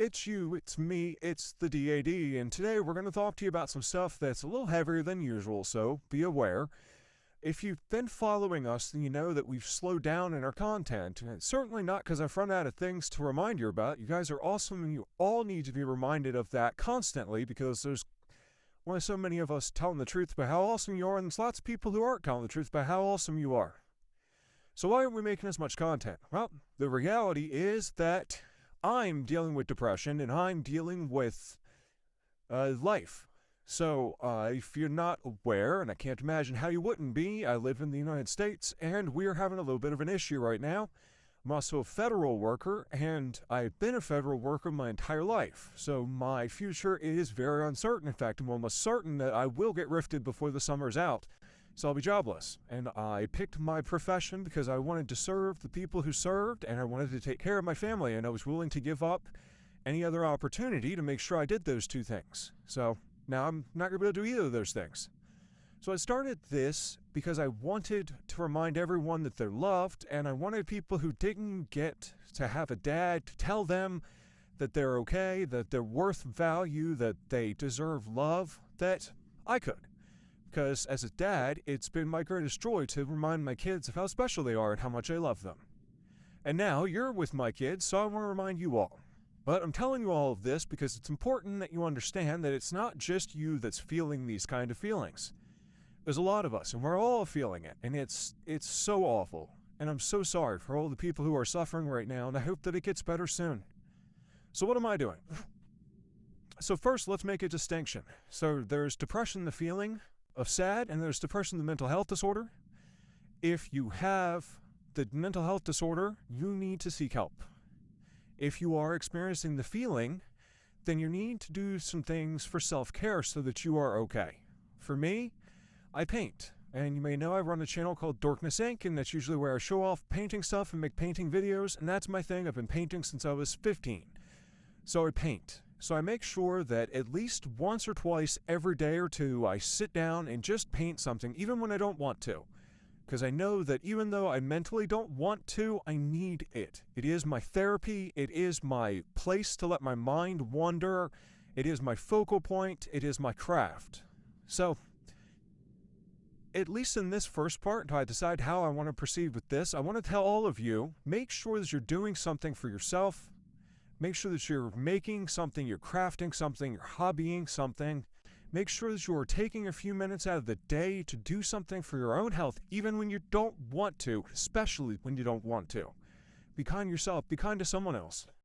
It's you, it's me, it's the DAD, and today we're going to talk to you about some stuff that's a little heavier than usual, so be aware. If you've been following us, then you know that we've slowed down in our content, and it's certainly not because I've run out of things to remind you about. You guys are awesome, and you all need to be reminded of that constantly because there's only so many of us telling the truth about how awesome you are, and there's lots of people who aren't telling the truth about how awesome you are. So why aren't we making as much content? Well, the reality is that I'm dealing with depression and I'm dealing with life. So if you're not aware, and I can't imagine how you wouldn't be, I live in the United States and we're having a little bit of an issue right now. I'm also a federal worker and I've been a federal worker my entire life. So my future is very uncertain. In fact, I'm almost certain that I will get rifted before the summer's out. So I'll be jobless. And I picked my profession because I wanted to serve the people who served and I wanted to take care of my family, and I was willing to give up any other opportunity to make sure I did those two things. So now I'm not going to be able to do either of those things. So I started this because I wanted to remind everyone that they're loved, and I wanted people who didn't get to have a dad to tell them that they're okay, that they're worth value, that they deserve love, that I could. Because as a dad, it's been my greatest joy to remind my kids of how special they are and how much I love them. And now you're with my kids, so I want to remind you all. But I'm telling you all of this because it's important that you understand that it's not just you that's feeling these kind of feelings. There's a lot of us, and we're all feeling it, and it's so awful. And I'm so sorry for all the people who are suffering right now, and I hope that it gets better soon. So what am I doing? So first, let's make a distinction. So there's depression, the feeling of sad, and there's depression, the mental health disorder. If you have the mental health disorder, you need to seek help. If you are experiencing the feeling, then you need to do some things for self-care so that you are okay. For me, I paint, and you may know I run a channel called Dorkness Inc., and that's usually where I show off painting stuff and make painting videos, and that's my thing. I've been painting since I was 15. So I paint. So I make sure that at least once or twice every day or two, I sit down and just paint something, even when I don't want to. Because I know that even though I mentally don't want to, I need it. It is my therapy. It is my place to let my mind wander. It is my focal point. It is my craft. So, at least in this first part, until I decide how I want to proceed with this, I want to tell all of you, make sure that you're doing something for yourself. Make sure that you're making something, you're crafting something, you're hobbying something. Make sure that you are taking a few minutes out of the day to do something for your own health, even when you don't want to, especially when you don't want to. Be kind to yourself, be kind to someone else.